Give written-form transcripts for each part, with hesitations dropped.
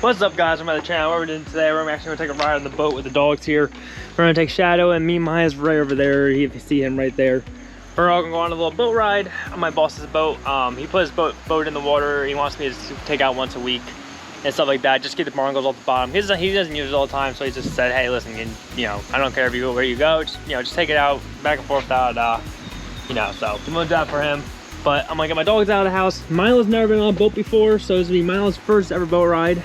What's up, guys? I'm at the channel. What we're doing today, we're actually gonna take a ride on the boat with the dogs here. We're gonna take Shadow, and me, Maya's right over there. If you see him right there, we're all gonna go on a little boat ride on my boss's boat. He put his boat in the water. He wants me to take out once a week and stuff like that. Just get the barnacles off the bottom. He doesn't use it all the time, so he just said, "Hey, listen, I don't care if you go where you go. Just take it out back and forth out. So I'm gonna do that for him." But I'm gonna get my dogs out of the house. Milo's never been on a boat before, so this will be Milo's first ever boat ride.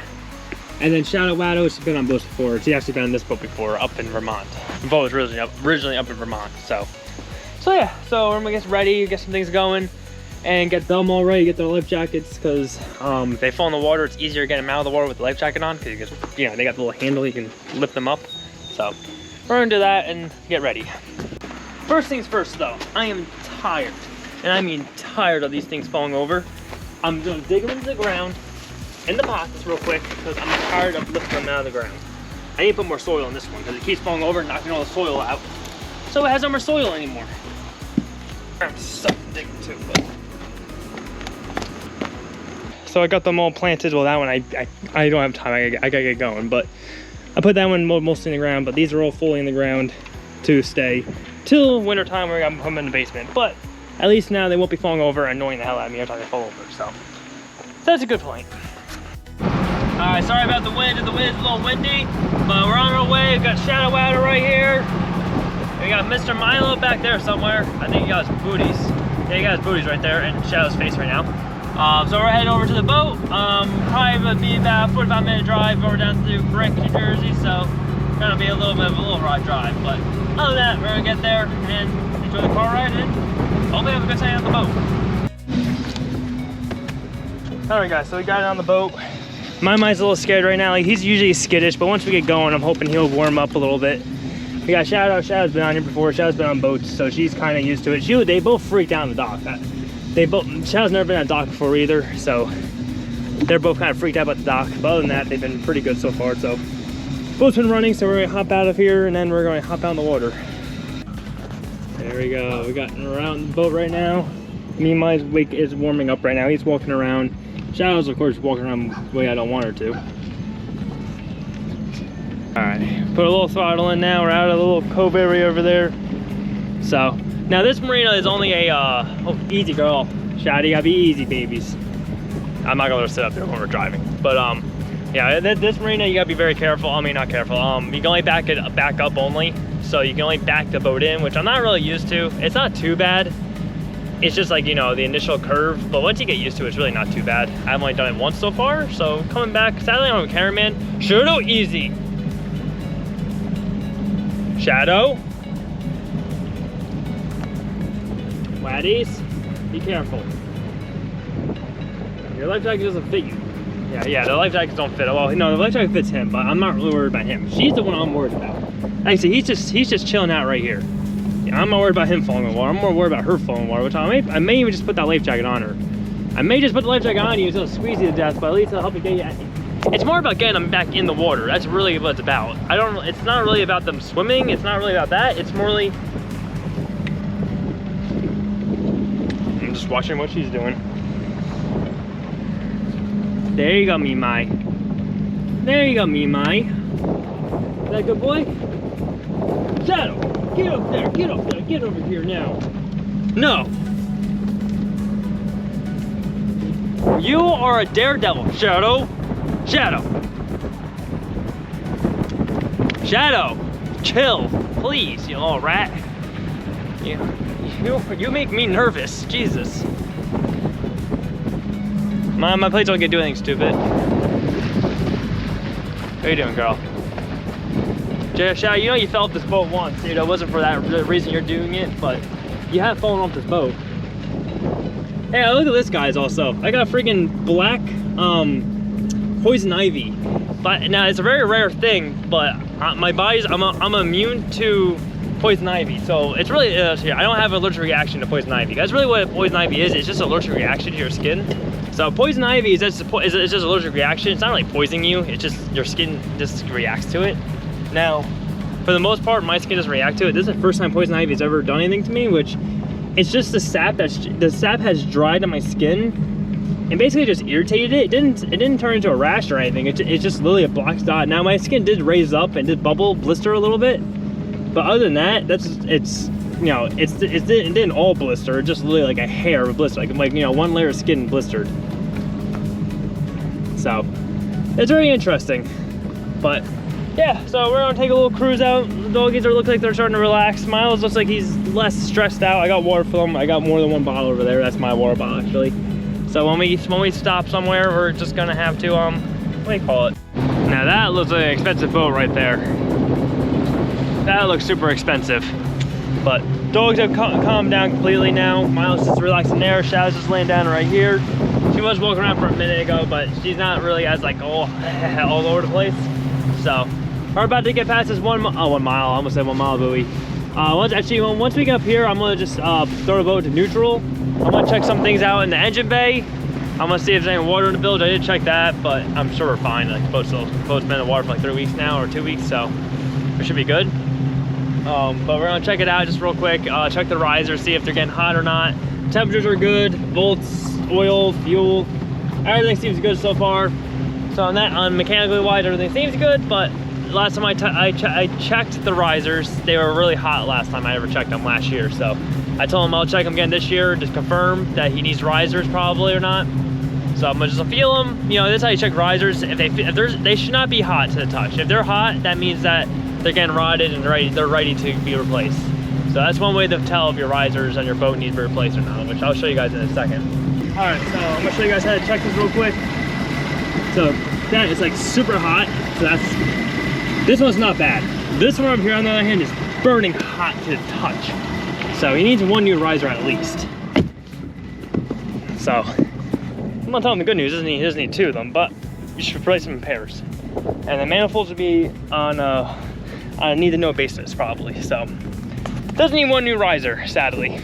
And then Shadow Wado, she's been on boats before. She's actually been on this boat before, up in Vermont. The boat was originally up in Vermont. So yeah. So I'm gonna get ready, get some things going, and get them all ready. Get their life jackets, because if they fall in the water, it's easier to get them out of the water with the life jacket on, because they got the little handle, you can lift them up. So we're gonna do that and get ready. First things first, though, I am tired, and I mean tired of these things falling over. I'm gonna dig them into the ground in the pockets real quick, because I'm tired of lifting them out of the ground. I need to put more soil in this one because it keeps falling over and knocking all the soil out, so it has no more soil anymore. I'm sucking digging too, but so I got them all planted. Well, that one I don't have time. I gotta get going, but I put that one mostly in the ground. But these are all fully in the ground to stay till winter time, where I'm put them in the basement. But at least now they won't be falling over and annoying the hell out of me every time they fall over. So that's a good point. Alright, sorry about the wind. The wind's a little windy, but we're on our way. We got Shadow Wado right here. We got Mr. Milo back there somewhere. I think he got his booties. Yeah, he got his booties right there, and Shadow's face right now. So we're heading over to the boat. Probably gonna be about a 45-minute drive over down to Brick, New Jersey. So it's gonna be a little bit of a little ride drive. But other than that, we're gonna get there and enjoy the car ride and hopefully have a good time on the boat. Alright guys, so we got it on the boat. My mind's a little scared right now. Like, he's usually skittish, but once we get going, I'm hoping he'll warm up a little bit. We got Shadow. Shadow's been on here before. Shadow's been on boats, so she's kind of used to it. They both freaked out on the dock. Shadow's never been on a dock before either, so they're both kind of freaked out about the dock. But other than that, they've been pretty good so far. So boat's been running, so we're gonna hop out of here and then we're gonna hop out in the water. There we go. We got around the boat right now. Me and my wake is warming up right now. He's walking around. Shadow's, of course, walking around the way I don't want her to. Alright, put a little throttle in now. We're out of the little cove area over there. So, now this marina is only a, oh, easy girl. Shadow, you gotta be easy, babies. I'm not gonna let her sit up there when we're driving. But, yeah, this marina, you gotta be very careful. I mean, not careful. You can only back up only. So you can only back the boat in, which I'm not really used to. It's not too bad. It's just like, the initial curve, but once you get used to it, it's really not too bad. I've only done it once so far, so coming back, sadly I don't have a cameraman. Shadow, easy. Shadow. Waddies, be careful. Your life jacket doesn't fit you. Yeah, the life jackets don't fit. Well, no, the life jacket fits him, but I'm not really worried about him. She's the one I'm worried about. Like I said, he's just chilling out right here. I'm not worried about him falling in the water. I'm more worried about her falling in the water, which I may even just put that life jacket on her. I may just put the life jacket on you, it'll squeeze you to death, but at least it'll help you get you. It's more about getting them back in the water. That's really what it's about. It's not really about them swimming. It's not really about that. It's more really, I'm just watching what she's doing. There you go, Mimai. There you go, Mimai. Is that a good boy? Shadow! Get up there, get over here now. No. You are a daredevil, Shadow. Shadow. Chill, please, you little rat. You make me nervous, Jesus. My plates don't get do anything stupid. What are you doing, girl? Shadow, you fell off this boat once. Dude, it wasn't for the reason you're doing it, but you have fallen off this boat. Hey, look at this, guys. Also, I got a freaking black poison ivy. But now it's a very rare thing, but my body's I'm immune to poison ivy, so it's really I don't have an allergic reaction to poison ivy. That's really what poison ivy is. It's just an allergic reaction to your skin. So poison ivy is just an allergic reaction. It's not really poisoning you. It's just your skin just reacts to it. Now, for the most part, my skin doesn't react to it. This is the first time poison ivy has ever done anything to me, which it's just the sap has dried on my skin, and basically just irritated it. It didn't turn into a rash or anything. It's just literally a black dot. Now my skin did raise up and did blister a little bit, but other than that, it's you know, it didn't all blister. It just literally like a hair of a blister, like you know, one layer of skin blistered. So it's very interesting. But yeah, so we're gonna take a little cruise out. The doggies look like they're starting to relax. Miles looks like he's less stressed out. I got water for him. I got more than one bottle over there. That's my water bottle actually. So when we stop somewhere, we're just gonna have to what do you call it? Now that looks like an expensive boat right there. That looks super expensive. But dogs have calmed down completely now. Miles is relaxing there. Shadow's just laying down right here. She was walking around for a minute ago, but she's not really as like all over the place. So we're about to get past this 1 mile. I almost said 1 mile buoy. Once we get up here, I'm gonna just throw the boat to neutral. I'm gonna check some things out in the engine bay. I'm gonna see if there's any water in the bilge. I did check that, but I'm sure we're fine. Like the boat's been in the water for like 3 weeks now, or 2 weeks, so we should be good. But we're gonna check it out just real quick. Check the risers, see if they're getting hot or not. Temperatures are good. Volts, oil, fuel, everything seems good so far. So on mechanically wise, everything seems good. But last time I checked the risers, they were really hot last time I ever checked them last year. So I told him I'll check them again this year, just confirm that he needs risers probably or not. So I'm gonna just feel them. You know, that's how you check risers. They should not be hot to the touch. If they're hot, that means that they're getting rotted and they're ready to be replaced. So that's one way to tell if your risers on your boat need to be replaced or not, which I'll show you guys in a second. All right, so I'm gonna show you guys how to check this real quick. So that is like super hot. So this one's not bad. This one up here on the other hand is burning hot to the touch. So he needs one new riser at least. So I'm gonna tell him the good news. He doesn't need two of them, but you should replace them in pairs. And the manifolds would be on a need to know basis probably. So doesn't need one new riser, sadly.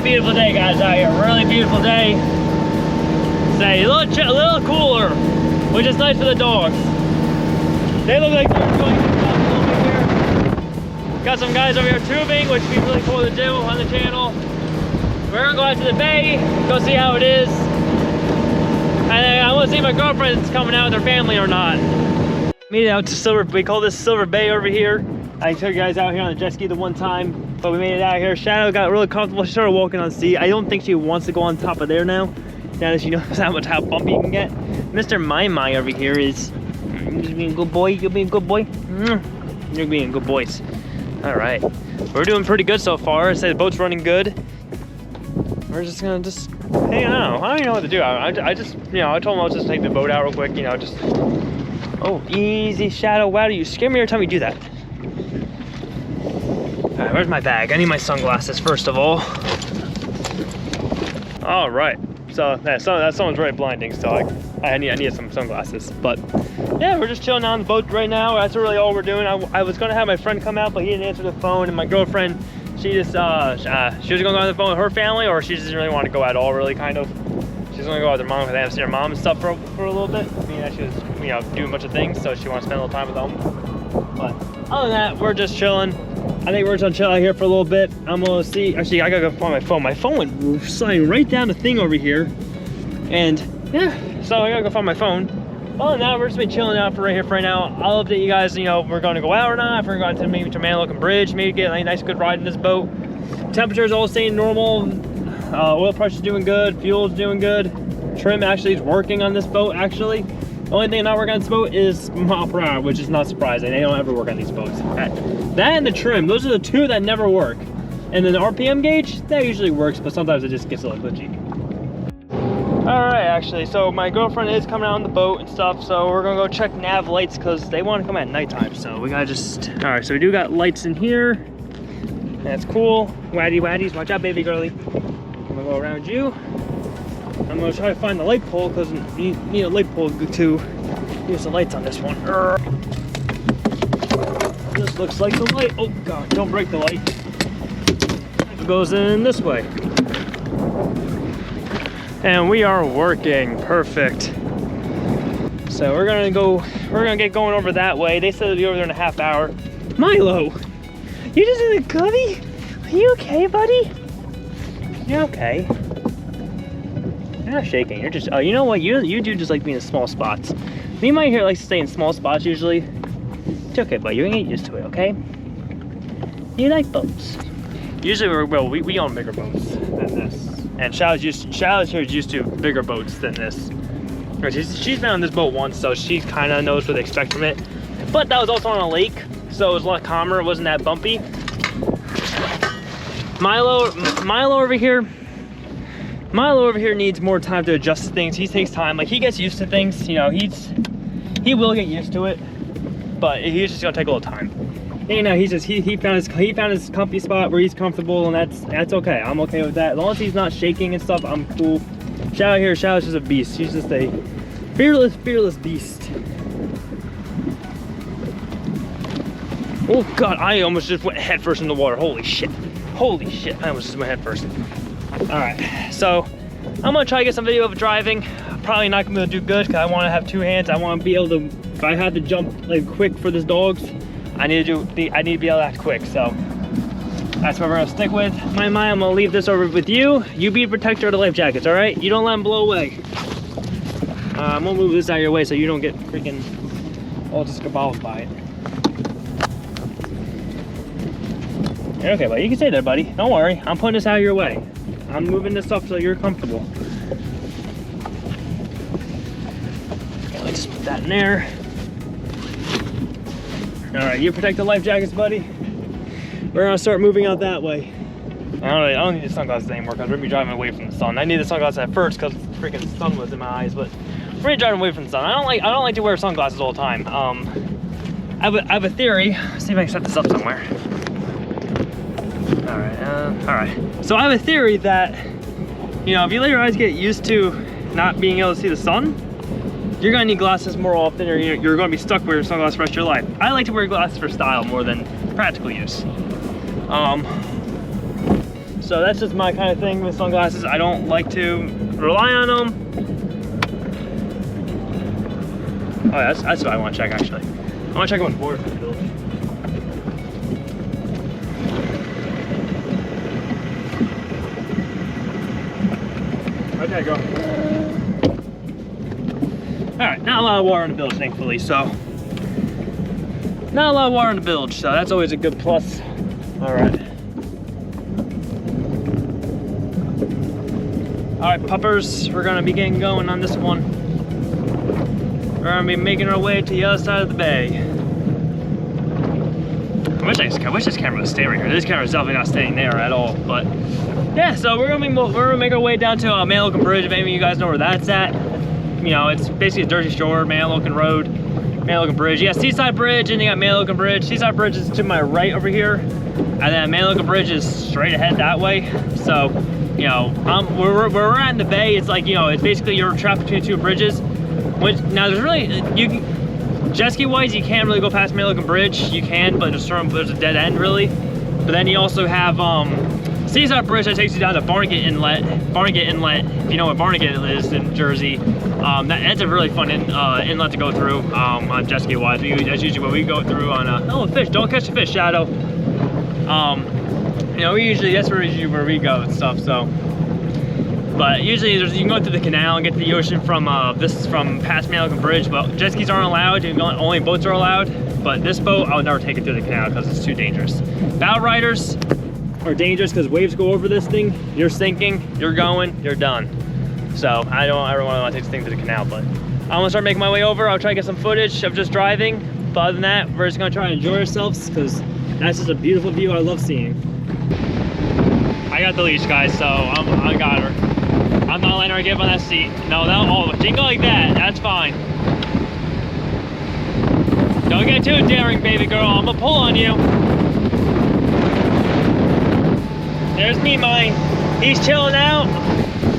Beautiful day, guys, out here. Really beautiful day. Say a little cooler, which is nice for the dogs. They look like they're enjoying themselves a little bit here. Got some guys over here tubing, which would be really cool to do on the channel. We're gonna go out to the bay, go see how it is, and then I want to see if my girlfriend's coming out with her family or not. Made it out to Silver. We call this Silver Bay over here. I took you guys out here on the jet ski the one time. But we made it out here. Shadow got really comfortable. She started walking on the sea. I don't think she wants to go on top of there now that she knows how bumpy you can get. Mr. My over here is just being a good boy. You're being a good boy. You're being good boys. All right, we're doing pretty good so far. I say the boat's running good. We're just gonna hey, I don't even know what to do. I just, you know, I told him I'll just take the boat out real quick. You know, just easy, Shadow. Wow, you scare me every time you do that. All right, where's my bag? I need my sunglasses first of all. All right, so that someone's very blinding, so I need some sunglasses. But yeah, we're just chilling on the boat right now. That's really all we're doing. I was gonna have my friend come out, but he didn't answer the phone, and my girlfriend, she was gonna go on the phone with her family, or she doesn't really want to go at all, really, kind of. She's gonna go with her mom because they haven't seen her mom and stuff for a little bit. I mean, she was, you know, doing a bunch of things, so she wants to spend a little time with them. But other than that, we're just chilling. I think we're just gonna chill out here for a little bit. I'm gonna see. Actually, I gotta go find my phone. My phone went sliding right down the thing over here, and yeah, so I gotta go find my phone. Other than that, we're just been chilling out for right here for right now. I'll update you guys. You know, if we're gonna go out or not. If we're going to maybe to Manlooking Bridge, maybe get a nice good ride in this boat. Temperature's all staying normal. Oil pressure's doing good. Fuel's doing good. Trim actually is working on this boat. Actually, the only thing not working on this boat is mile per hour, which is not surprising. They don't ever work on these boats. That and the trim, those are the two that never work. And then the RPM gauge, that usually works, but sometimes it just gets a little glitchy. All right, actually, so my girlfriend is coming out on the boat and stuff, so we're gonna go check nav lights because they want to come at nighttime, so we gotta just, all right, so we do got lights in here. That's cool. Waddies, watch out, baby girly. I'm gonna go around you. I'm gonna try to find the light pole because you need a light pole to use the lights on this one. This looks like the light. Oh God, don't break the light. It goes in this way. And we are working, perfect. So we're gonna get going over that way. They said it'll be over there in a half hour. Milo, you just in the cubby? Are you okay, buddy? You're okay. You're not shaking. You're just. Oh, you know what? You do just like being in small spots. Me and my hair likes to stay in small spots usually. It's okay, but you're gonna get used to it, okay? You like boats. Usually we own bigger boats than this. And Charlotte's here is used to bigger boats than this. She's been on this boat once, so she kind of knows what to expect from it. But that was also on a lake, so it was a lot calmer. It wasn't that bumpy. Milo over here needs more time to adjust to things. He takes time. Like, he gets used to things. You know, he will get used to it, but he's just gonna take a little time. You know, he found his comfy spot where he's comfortable, and that's okay. I'm okay with that. As long as he's not shaking and stuff, I'm cool. Charlotte's just a beast. She's just a fearless beast. Oh God, I almost just went head first in the water. Holy shit, I almost just went head first. All right, so I'm gonna try to get some video of driving. I'm probably not gonna be able to do good because I want to have two hands. I want to be able to, if I have to jump like quick for this dogs, I need to be able to act quick. So that's what we're gonna stick with. I'm gonna leave this over with you. You be a protector of the life jackets, all right? You don't let them blow away. I'm gonna move this out of your way so you don't get freaking all just caballed by it. You're okay, buddy. You can stay there, buddy. Don't worry. I'm putting this out of your way. I'm moving this up so you're comfortable. Okay, let's just put that in there. All right, you protect the life jackets, buddy. We're gonna start moving out that way. I don't need the sunglasses anymore because we're gonna be driving away from the sun. I needed the sunglasses at first because the freaking sun was in my eyes, but we're gonna drive away from the sun. I don't like to wear sunglasses all the time. I have a theory. Let's see if I can set this up somewhere. All right. So I have a theory that, you know, if you let your eyes get used to not being able to see the sun, you're gonna need glasses more often, or you're gonna be stuck wearing sunglasses for the rest of your life. I like to wear glasses for style more than practical use. So that's just my kind of thing with sunglasses. I don't like to rely on them. Oh, that's what I want to check actually. I want to check on the board for the building. Okay, go. Alright, not a lot of water on the bilge, thankfully, so. Not a lot of water on the bilge, so that's always a good plus. Alright. Alright, puppers, we're gonna be getting going on this one. We're gonna be making our way to the other side of the bay. I wish this camera would stay right here. This camera is definitely not staying there at all, but yeah, so we're gonna make our way down to Manlocan Bridge. If any of you guys know where that's at, you know, it's basically a dirty shore, Manlocan Road, Manlocan Bridge. Yeah, Seaside Bridge, and you got Manlocan Bridge. Seaside Bridge is to my right over here, and then Manlocan Bridge is straight ahead that way. So, you know, where we're at in the bay, it's like, you know, it's basically you're trapped between two bridges. Which now there's really jet ski wise, you can't really go past Manlocan Bridge. You can, but there's a dead end really. But then you also have Seaside Bridge that takes you down to Barnegat Inlet. Barnegat Inlet, if you know what Barnegat is in Jersey, that's a really fun inlet to go through on jet ski wise. That's usually what we go through on. Oh, fish! Don't catch the fish, Shadow. You know, that's usually where we go and stuff. So, but usually you can go through the canal and get to the ocean from past Manlocan Bridge. But jet skis aren't allowed. Only boats are allowed. But this boat, I would never take it through the canal because it's too dangerous. Bow riders are dangerous because waves go over this thing. You're sinking, you're going, you're done. So I don't ever want to take this thing to the canal, but I'm gonna start making my way over. I'll try to get some footage of just driving. But other than that, we're just gonna try to enjoy ourselves because that's just a beautiful view I love seeing. I got the leash, guys, so I got her. I'm not letting her get up on that seat. No, she can go like that, that's fine. Don't get too daring, baby girl. I'm gonna pull on you. There's me, mine. He's chilling out.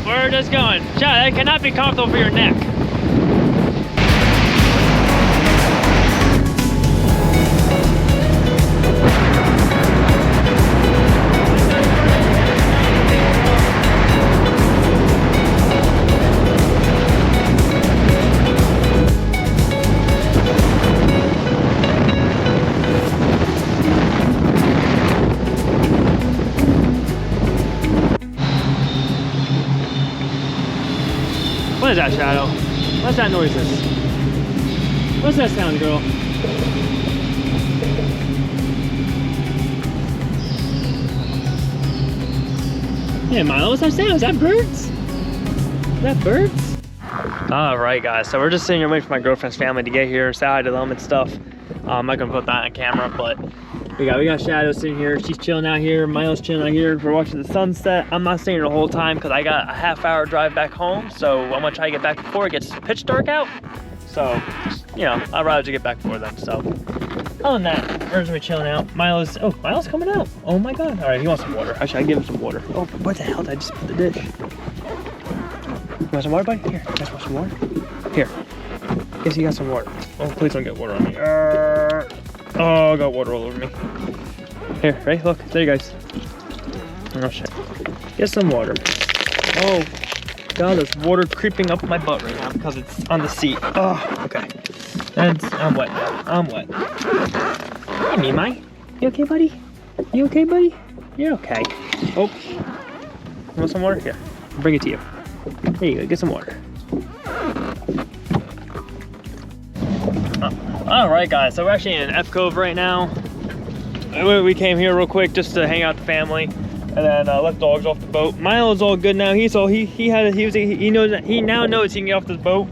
We're just going. Shadow, that cannot be comfortable for your neck. What is that, Shadow? What's that noises? What's that sound, girl? Hey, Milo, what's that sound? Is that birds? Is that birds? All right, guys. So we're just sitting here waiting for my girlfriend's family to get here, say hi to them and stuff. I'm not gonna put that on camera, but we got Shadow sitting here. She's chilling out here. Milo's chilling out here. We're watching the sunset. I'm not staying the whole time because I got a half-hour drive back home. So I'm gonna try to get back before it gets pitch dark out. So, you know, I'd rather just get back before then. So, other than that, we're just gonna be chilling out. Milo's coming out. Oh my God. All right, he wants some water. Actually, I give him some water. Oh, what the hell did I just put the dish? You want some water, buddy? Here, you guys want some water? Here. Guess you got some water. Oh, please don't get water on me. Oh, I got water all over me. Here, ready? Look, there you guys. Oh shit. Get some water. Oh God, there's water creeping up my butt right now because it's on the seat. Oh, okay. I'm wet now. I'm wet. Hey, Mimai. You okay, buddy? You okay, buddy? You're okay. Oh. You want some water? Here. I'll bring it to you. There you go. Get some water. All right, guys, so we're actually in Cove right now. We came here real quick just to hang out with the family, and then let dogs off the boat. Milo's all good now. He now knows he can get off this boat.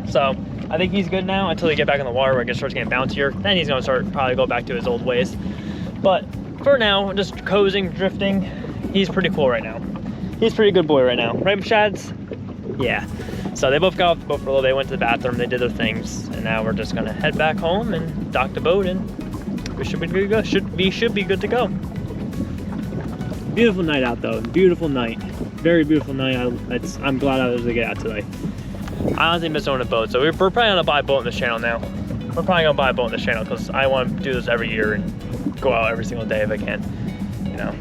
So I think he's good now until he get back in the water where it starts getting bouncier. Then he's gonna probably go back to his old ways. But for now, just coasting, drifting. He's pretty cool right now. He's a pretty good boy right now, right, Shads? Yeah. So they both got off the boat for a little bit, went to the bathroom, they did their things, and now we're just gonna head back home and dock the boat, and we should be good to go. Should be good to go. Beautiful night out though. Beautiful night. Very beautiful night. I'm glad I was able to get out today. I honestly miss owning a boat, so we're probably gonna buy a boat in this channel now. We're probably gonna buy a boat in this channel because I want to do this every year and go out every single day if I can. You know,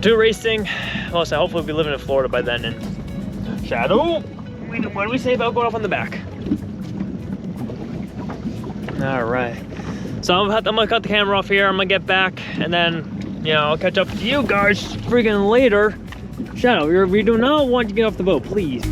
do racing. Well, so hopefully we'll be living in Florida by then. And Shadow. What do we say about going off on the back? All right. So I'm gonna cut the camera off here. I'm gonna get back, and then, you know, I'll catch up with you guys freaking later. Shadow, we do not want you to get off the boat, please.